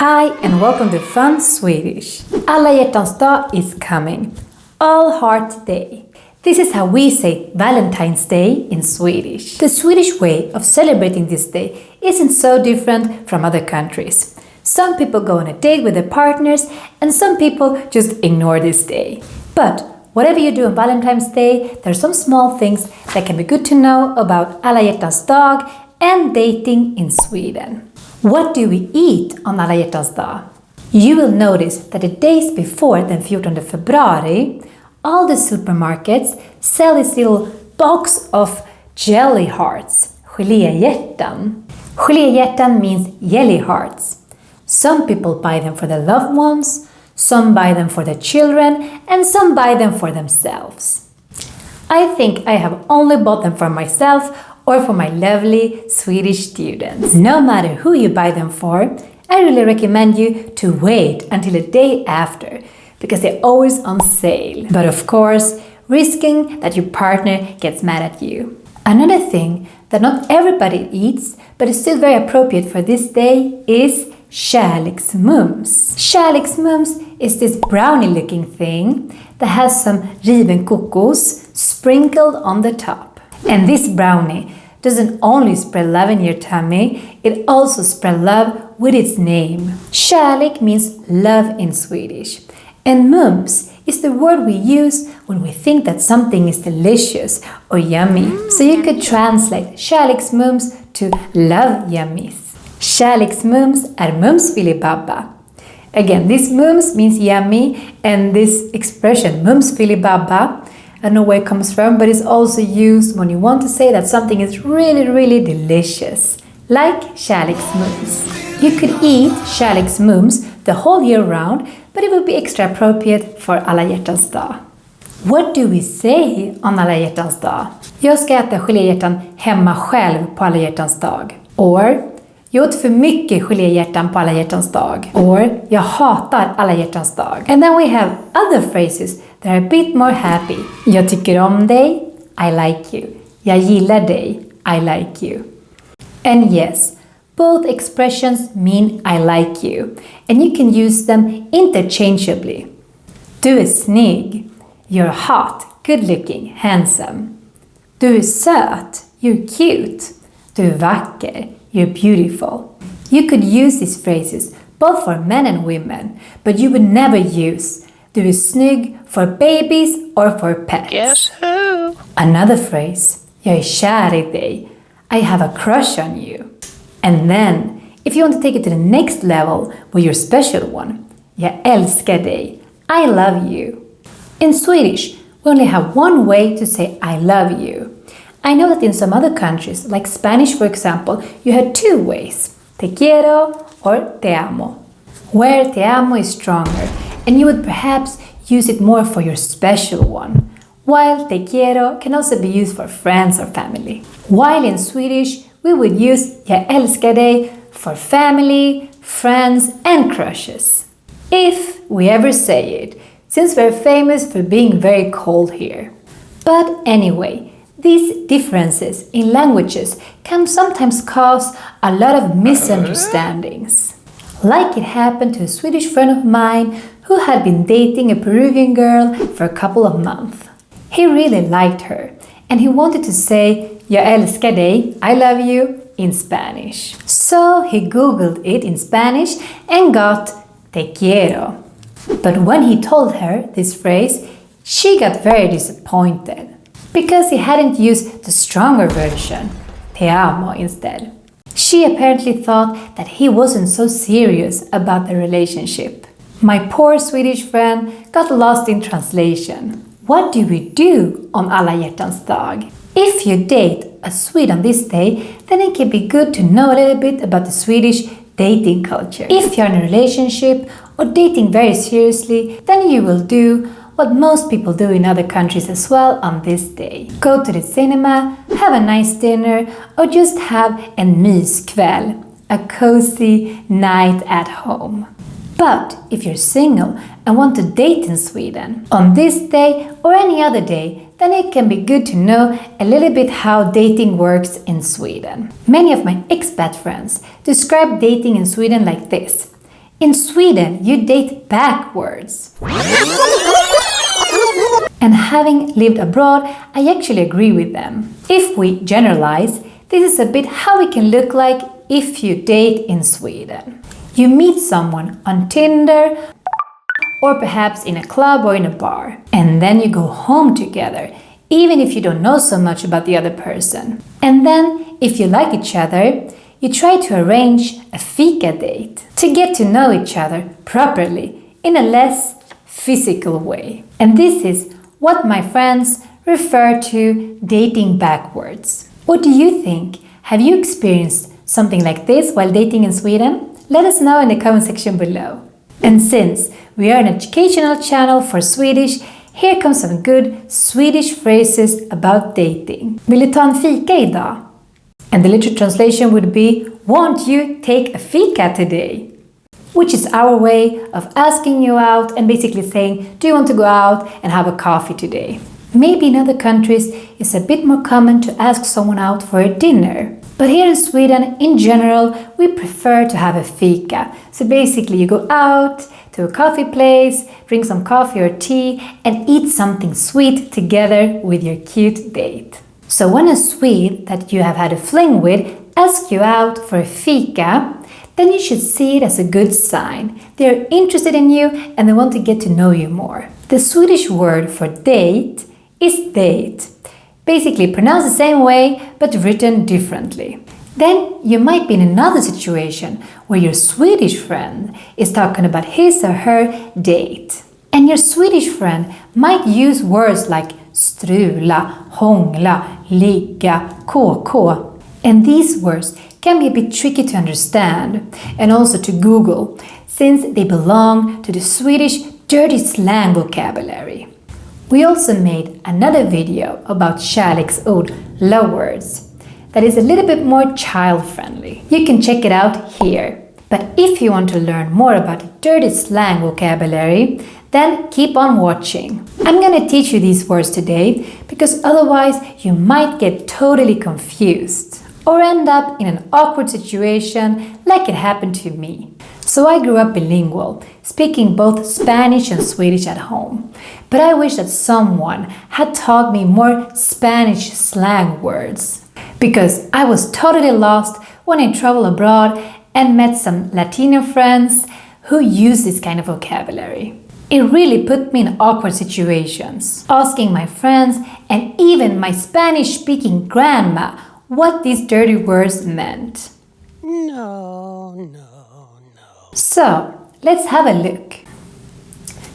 Hi and welcome to Fun Swedish. Alla hjärtans dag is coming. All Heart Day. This is how we say Valentine's Day in Swedish. The Swedish way of celebrating this day isn't so different from other countries. Some people go on a date with their partners and some people just ignore this day. But whatever you do on Valentine's Day, there are some small things that can be good to know about Alla hjärtans dag and dating in Sweden. What do we eat on Alla hjärtans dag? You will notice that the days before den 14 februari, all the supermarkets sell this little box of jelly hearts, geléhjärtan. Geléhjärtan means jelly hearts. Some people buy them for their loved ones, some buy them for their children, and some buy them for themselves. I think I have only bought them for myself or for my lovely Swedish students. No matter who you buy them for, I really recommend you to wait until the day after, because they're always on sale. But of course, risking that your partner gets mad at you. Another thing that not everybody eats, but is still very appropriate for this day is Shliks. Shliks is this brownie-looking thing that has some riven kokos sprinkled on the top. And this brownie doesn't only spread love in your tummy, it also spreads love with its name. Kärlek means love in Swedish. And mums is the word we use when we think that something is delicious or yummy. So you could translate kärleksmums to love yummies. Kärleksmums är mums filibabba. Again, this mums means yummy, and this expression mums filibabba, I don't know where it comes from, but it's also used when you want to say that something is really, really delicious. Like kärleksmums. You could eat kärleksmums the whole year round, but it would be extra appropriate for Alla hjärtans dag. What do we say on Alla hjärtans dag? Jag ska äta geléhjärtan hemma själv på Alla hjärtans dag. Or, jag åt för mycket geléhjärtan på Alla hjärtans dag. Or, jag hatar Alla hjärtans dag. And then we have other phrases that are a bit more happy. Jag tycker om dig, I like you. Jag gillar dig, I like you. And yes, both expressions mean I like you, and you can use them interchangeably. Du är snygg. You're hot, good looking, handsome. Du är söt. You're cute. Du är vacker. You're beautiful. You could use these phrases both for men and women, but you would never use du är snygg for babies or for pets. Guess who? Another phrase, jag är kär i dig. I have a crush on you. And then, if you want to take it to the next level with your special one, jag älskar dig. I love you. In Swedish, we only have one way to say I love you. I know that in some other countries, like Spanish for example, you have two ways, te quiero or te amo, where te amo is stronger, and you would perhaps use it more for your special one, while te quiero can also be used for friends or family. While in Swedish, we would use jag älskar dig for family, friends and crushes. If we ever say it, since we're famous for being very cold here. But anyway, these differences in languages can sometimes cause a lot of misunderstandings. Like it happened to a Swedish friend of mine who had been dating a Peruvian girl for a couple of months. He really liked her and he wanted to say jag älskar dig, I love you, in Spanish. So he googled it in Spanish and got te quiero. But when he told her this phrase, she got very disappointed because he hadn't used the stronger version, te amo, instead. She apparently thought that he wasn't so serious about the relationship. My poor Swedish friend got lost in translation. What do we do on Alla hjärtans dag? If you date a Swede on this day, then it can be good to know a little bit about the Swedish dating culture. If you're in a relationship or dating very seriously, then you will do what most people do in other countries as well on this day. Go to the cinema, have a nice dinner, or just have en myskväll, a cozy night at home. But if you're single and want to date in Sweden, on this day or any other day, then it can be good to know a little bit how dating works in Sweden. Many of my expat friends describe dating in Sweden like this. In Sweden, you date backwards. And having lived abroad, I actually agree with them. If we generalize, this is a bit how it can look like if you date in Sweden. You meet someone on Tinder or perhaps in a club or in a bar. And then you go home together, even if you don't know so much about the other person. And then, if you like each other, you try to arrange a fika date to get to know each other properly in a less physical way. And this is what my friends refer to dating backwards. What do you think? Have you experienced something like this while dating in Sweden? Let us know in the comment section below. And since we are an educational channel for Swedish, here comes some good Swedish phrases about dating. Vill du ta en fika idag? And the literal translation would be, won't you take a fika today? Which is our way of asking you out and basically saying, do you want to go out and have a coffee today? Maybe in other countries it's a bit more common to ask someone out for a dinner. But here in Sweden, in general, we prefer to have a fika. So basically you go out to a coffee place, drink some coffee or tea, and eat something sweet together with your cute date. So when a Swede that you have had a fling with asks you out for a fika, then you should see it as a good sign. They are interested in you and they want to get to know you more. The Swedish word for date is date. Basically pronounced the same way but written differently. Then you might be in another situation where your Swedish friend is talking about his or her date. And your Swedish friend might use words like strula, hångla, ligga, KK. And these words can be a bit tricky to understand and also to Google, since they belong to the Swedish dirty slang vocabulary. We also made another video about Shliks love words that is a little bit more child-friendly. You can check it out here. But if you want to learn more about the dirty slang vocabulary, then keep on watching. I'm gonna teach you these words today because otherwise you might get totally confused or end up in an awkward situation like it happened to me. So I grew up bilingual, speaking both Spanish and Swedish at home. But I wish that someone had taught me more Spanish slang words, because I was totally lost when I traveled abroad and met some Latino friends who use this kind of vocabulary. It really put me in awkward situations, asking my friends and even my Spanish-speaking grandma what these dirty words meant. No. So, let's have a look.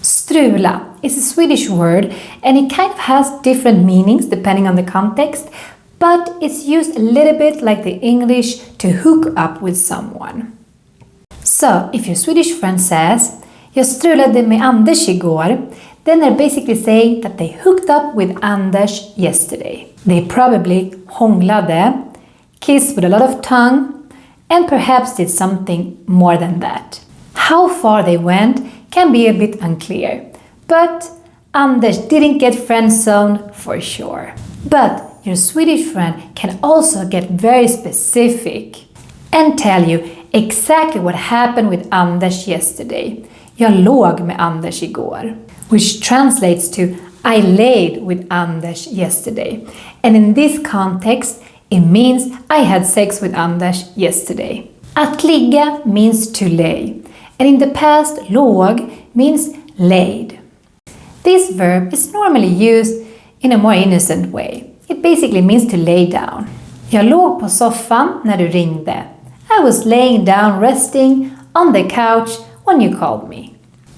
Strula is a Swedish word and it kind of has different meanings depending on the context, but it's used a little bit like the English to hook up with someone. So, if your Swedish friend says, jag strulade med Anders igår, then they're basically saying that they hooked up with Anders yesterday. They probably hånglade, kissed with a lot of tongue, and perhaps did something more than that. How far they went can be a bit unclear, but Anders didn't get friend-zoned for sure. But your Swedish friend can also get very specific and tell you exactly what happened with Anders yesterday. Jag låg med Anders igår, which translates to I laid with Anders yesterday. And in this context, it means I had sex with Anders yesterday. Att ligga means to lay, and in the past, låg means laid. This verb is normally used in a more innocent way. It basically means to lay down. Jag låg på soffan när du ringde. I was laying down resting on the couch when you called me.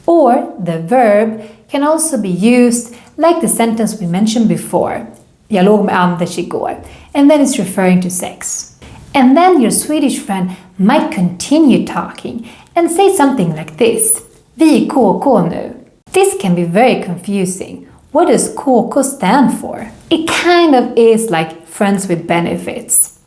Or the verb can also be used like the sentence we mentioned before. Jag låg med Anders igår. And then it's referring to sex. And then your Swedish friend might continue talking and say something like this. Vi är KK nu. This can be very confusing. What does KK stand for? It kind of is like friends with benefits.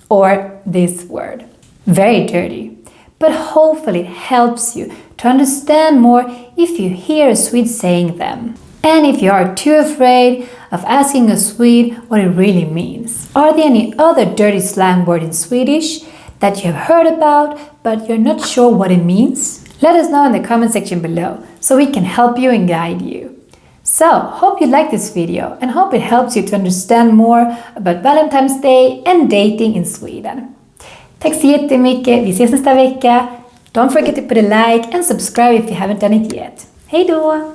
Or this word. Very dirty. But hopefully it helps you to understand more if you hear a Swede saying them. And if you are too afraid of asking a Swede what it really means. Are there any other dirty slang word in Swedish that you have heard about but you're not sure what it means? Let us know in the comment section below so we can help you and guide you. So, hope you like this video and hope it helps you to understand more about Valentine's Day and dating in Sweden. Tack så jättemycket, vi ses nästa vecka. Don't forget to put a like and subscribe if you haven't done it yet. Hej då!